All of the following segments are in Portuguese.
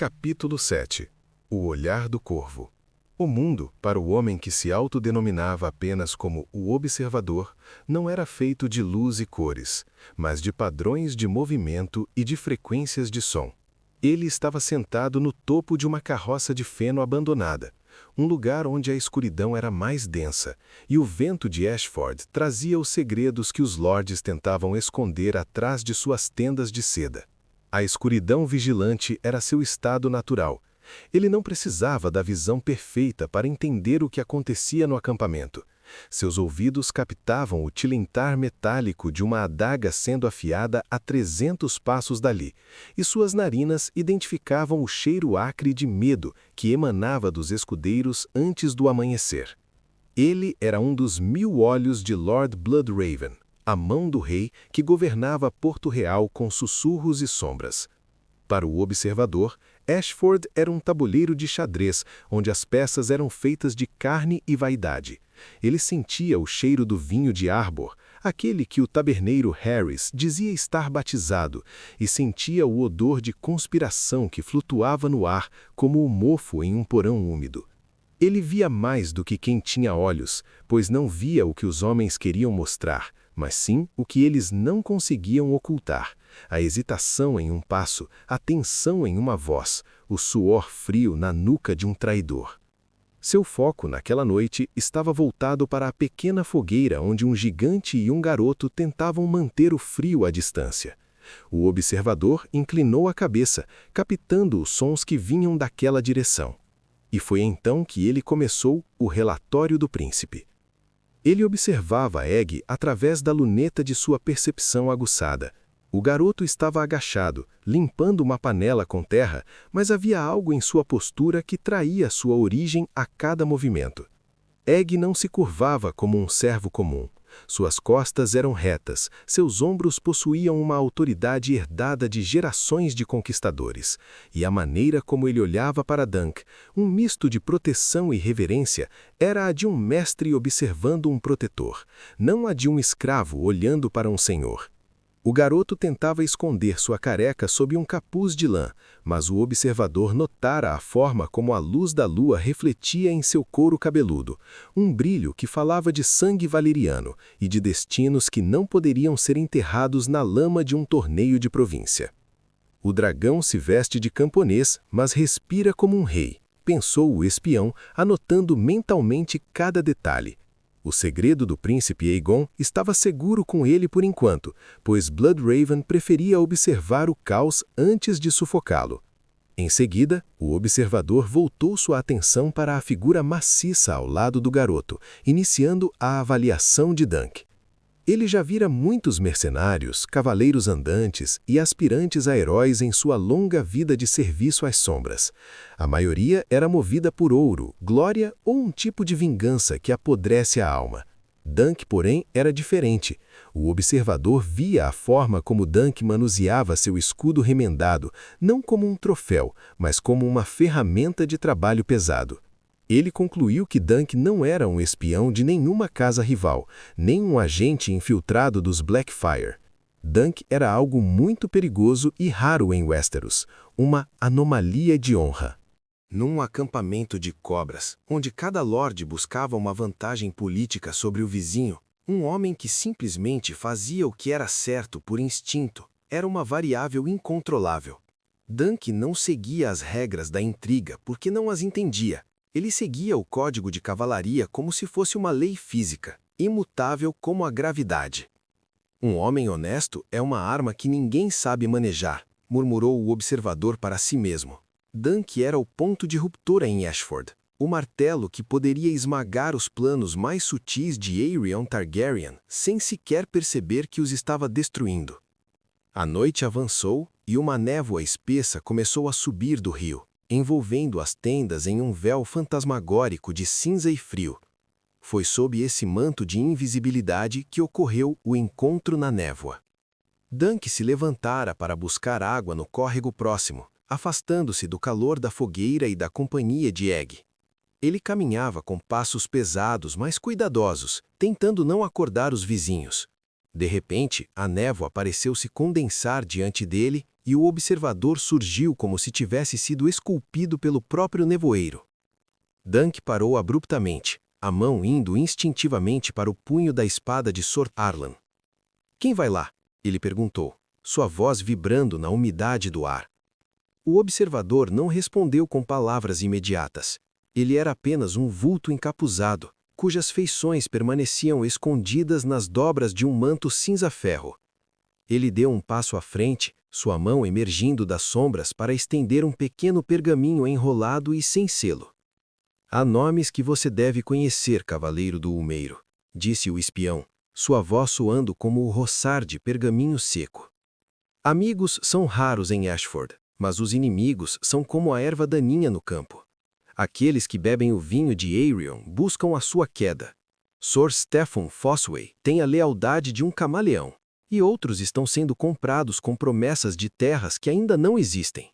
Capítulo 7. O olhar do corvo. O mundo, para o homem que se autodenominava apenas como o observador, não era feito de luz e cores, mas de padrões de movimento e de frequências de som. Ele estava sentado no topo de uma carroça de feno abandonada, um lugar onde a escuridão era mais densa, e o vento de Ashford trazia os segredos que os lords tentavam esconder atrás de suas tendas de seda. A escuridão vigilante era seu estado natural. Ele não precisava da visão perfeita para entender o que acontecia no acampamento. Seus ouvidos captavam o tilintar metálico de uma adaga sendo afiada a 300 passos dali, e suas narinas identificavam o cheiro acre de medo que emanava dos escudeiros antes do amanhecer. Ele era um dos 1000 olhos de Lord Bloodraven, a mão do rei que governava Porto Real com sussurros e sombras. Para o observador, Ashford era um tabuleiro de xadrez, onde as peças eram feitas de carne e vaidade. Ele sentia o cheiro do vinho de Arbor, aquele que o taberneiro Harris dizia estar batizado, e sentia o odor de conspiração que flutuava no ar como o mofo em um porão úmido. Ele via mais do que quem tinha olhos, pois não via o que os homens queriam mostrar, mas sim o que eles não conseguiam ocultar. A hesitação em um passo, a tensão em uma voz, o suor frio na nuca de um traidor. Seu foco naquela noite estava voltado para a pequena fogueira onde um gigante e um garoto tentavam manter o frio à distância. O observador inclinou a cabeça, captando os sons que vinham daquela direção. E foi então que ele começou o relatório do príncipe. Ele observava Egg através da luneta de sua percepção aguçada. O garoto estava agachado, limpando uma panela com terra, mas havia algo em sua postura que traía sua origem a cada movimento. Egg não se curvava como um servo comum. Suas costas eram retas, seus ombros possuíam uma autoridade herdada de gerações de conquistadores, e a maneira como ele olhava para Dunk, um misto de proteção e reverência, era a de um mestre observando um protetor, não a de um escravo olhando para um senhor. O garoto tentava esconder sua careca sob um capuz de lã, mas o observador notara a forma como a luz da lua refletia em seu couro cabeludo, um brilho que falava de sangue valeriano e de destinos que não poderiam ser enterrados na lama de um torneio de província. O dragão se veste de camponês, mas respira como um rei, pensou o espião, anotando mentalmente cada detalhe. O segredo do príncipe Aegon estava seguro com ele por enquanto, pois Bloodraven preferia observar o caos antes de sufocá-lo. Em seguida, o observador voltou sua atenção para a figura maciça ao lado do garoto, iniciando a avaliação de Dunk. Ele já vira muitos mercenários, cavaleiros andantes e aspirantes a heróis em sua longa vida de serviço às sombras. A maioria era movida por ouro, glória ou um tipo de vingança que apodrece a alma. Dunk, porém, era diferente. O observador via a forma como Dunk manuseava seu escudo remendado, não como um troféu, mas como uma ferramenta de trabalho pesado. Ele concluiu que Dunk não era um espião de nenhuma casa rival, nem um agente infiltrado dos Blackfyre. Dunk era algo muito perigoso e raro em Westeros, uma anomalia de honra. Num acampamento de cobras, onde cada lorde buscava uma vantagem política sobre o vizinho, um homem que simplesmente fazia o que era certo por instinto era uma variável incontrolável. Dunk não seguia as regras da intriga porque não as entendia. Ele seguia o código de cavalaria como se fosse uma lei física, imutável como a gravidade. Um homem honesto é uma arma que ninguém sabe manejar, murmurou o observador para si mesmo. Dunk era o ponto de ruptura em Ashford, o martelo que poderia esmagar os planos mais sutis de Aerion Targaryen sem sequer perceber que os estava destruindo. A noite avançou e uma névoa espessa começou a subir do rio, envolvendo as tendas em um véu fantasmagórico de cinza e frio. Foi sob esse manto de invisibilidade que ocorreu o encontro na névoa. Dunk se levantara para buscar água no córrego próximo, afastando-se do calor da fogueira e da companhia de Egg. Ele caminhava com passos pesados, mas cuidadosos, tentando não acordar os vizinhos. De repente, a névoa pareceu se condensar diante dele e o observador surgiu como se tivesse sido esculpido pelo próprio nevoeiro. Dunk parou abruptamente, a mão indo instintivamente para o punho da espada de Sr. Arlan. "Quem vai lá?" ele perguntou, sua voz vibrando na umidade do ar. O observador não respondeu com palavras imediatas. Ele era apenas um vulto encapuzado, cujas feições permaneciam escondidas nas dobras de um manto cinza-ferro. Ele deu um passo à frente, sua mão emergindo das sombras para estender um pequeno pergaminho enrolado e sem selo. "Há nomes que você deve conhecer, cavaleiro do Umeiro", disse o espião, sua voz soando como o roçar de pergaminho seco. "Amigos são raros em Ashford, mas os inimigos são como a erva daninha no campo. Aqueles que bebem o vinho de Aerion buscam a sua queda. Sr. Stephen Fosway tem a lealdade de um camaleão, e outros estão sendo comprados com promessas de terras que ainda não existem."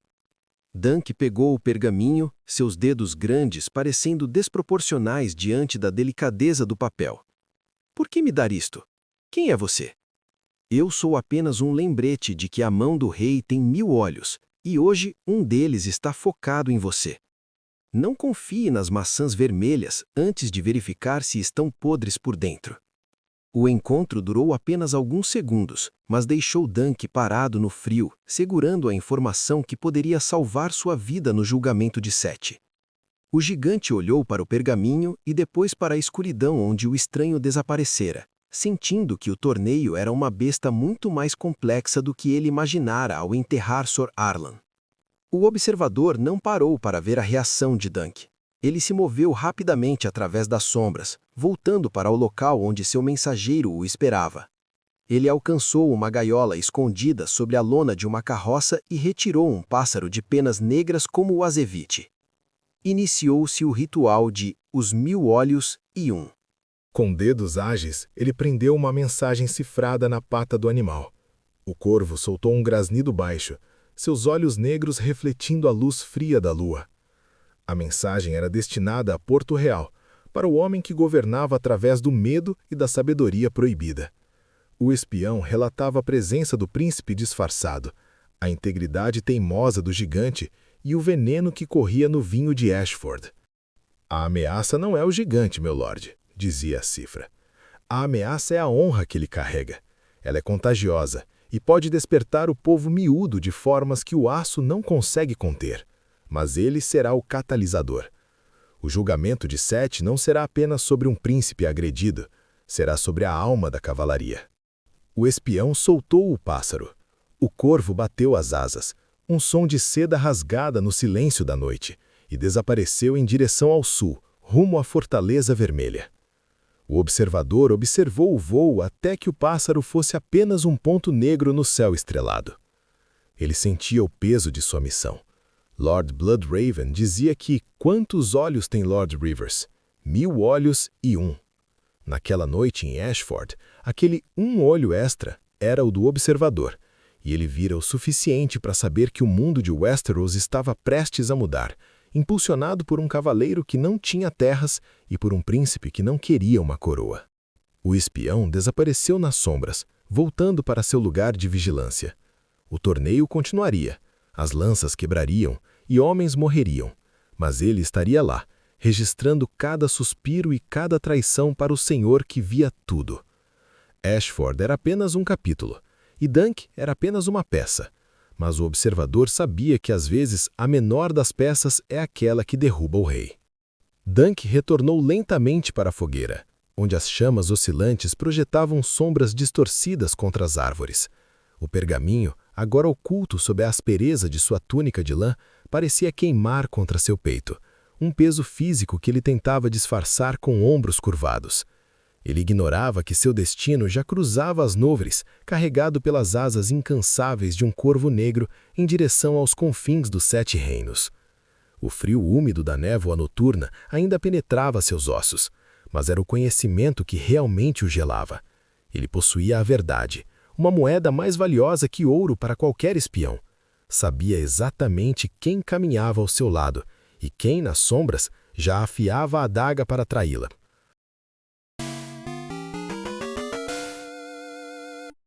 Dunk pegou o pergaminho, seus dedos grandes parecendo desproporcionais diante da delicadeza do papel. "Por que me dar isto? Quem é você?" "Eu sou apenas um lembrete de que a mão do rei tem 1000 olhos, e hoje um deles está focado em você. Não confie nas maçãs vermelhas antes de verificar se estão podres por dentro." O encontro durou apenas alguns segundos, mas deixou Dunk parado no frio, segurando a informação que poderia salvar sua vida no julgamento de Sete. O gigante olhou para o pergaminho e depois para a escuridão onde o estranho desaparecera, sentindo que o torneio era uma besta muito mais complexa do que ele imaginara ao enterrar Sr. Arlan. O observador não parou para ver a reação de Dunk. Ele se moveu rapidamente através das sombras, voltando para o local onde seu mensageiro o esperava. Ele alcançou uma gaiola escondida sobre a lona de uma carroça e retirou um pássaro de penas negras como o azevite. Iniciou-se o ritual de Os 1000 Olhos e Um. Com dedos ágeis, ele prendeu uma mensagem cifrada na pata do animal. O corvo soltou um grasnido baixo, seus olhos negros refletindo a luz fria da lua. A mensagem era destinada a Porto Real, para o homem que governava através do medo e da sabedoria proibida. O espião relatava a presença do príncipe disfarçado, a integridade teimosa do gigante e o veneno que corria no vinho de Ashford. "A ameaça não é o gigante, meu lorde", dizia a cifra. "A ameaça é a honra que ele carrega. Ela é contagiosa e pode despertar o povo miúdo de formas que o aço não consegue conter. Mas ele será o catalisador. O julgamento de Sete não será apenas sobre um príncipe agredido, será sobre a alma da cavalaria." O espião soltou o pássaro. O corvo bateu as asas, um som de seda rasgada no silêncio da noite, e desapareceu em direção ao sul, rumo à Fortaleza Vermelha. O observador observou o voo até que o pássaro fosse apenas um ponto negro no céu estrelado. Ele sentia o peso de sua missão. Lord Bloodraven dizia que quantos olhos tem Lord Rivers? 1000 olhos e um. Naquela noite em Ashford, aquele um olho extra era o do observador, e ele vira o suficiente para saber que o mundo de Westeros estava prestes a mudar, impulsionado por um cavaleiro que não tinha terras e por um príncipe que não queria uma coroa. O espião desapareceu nas sombras, voltando para seu lugar de vigilância. O torneio continuaria. As lanças quebrariam e homens morreriam, mas ele estaria lá, registrando cada suspiro e cada traição para o Senhor que via tudo. Ashford era apenas um capítulo, e Dunk era apenas uma peça, mas o observador sabia que às vezes a menor das peças é aquela que derruba o rei. Dunk retornou lentamente para a fogueira, onde as chamas oscilantes projetavam sombras distorcidas contra as árvores. O pergaminho, agora oculto sob a aspereza de sua túnica de lã, parecia queimar contra seu peito, um peso físico que ele tentava disfarçar com ombros curvados. Ele ignorava que seu destino já cruzava as nuvens, carregado pelas asas incansáveis de um corvo negro em direção aos confins dos 7 reinos. O frio úmido da névoa noturna ainda penetrava seus ossos, mas era o conhecimento que realmente o gelava. Ele possuía a verdade, uma moeda mais valiosa que ouro para qualquer espião. Sabia exatamente quem caminhava ao seu lado e quem, nas sombras, já afiava a adaga para traí-la.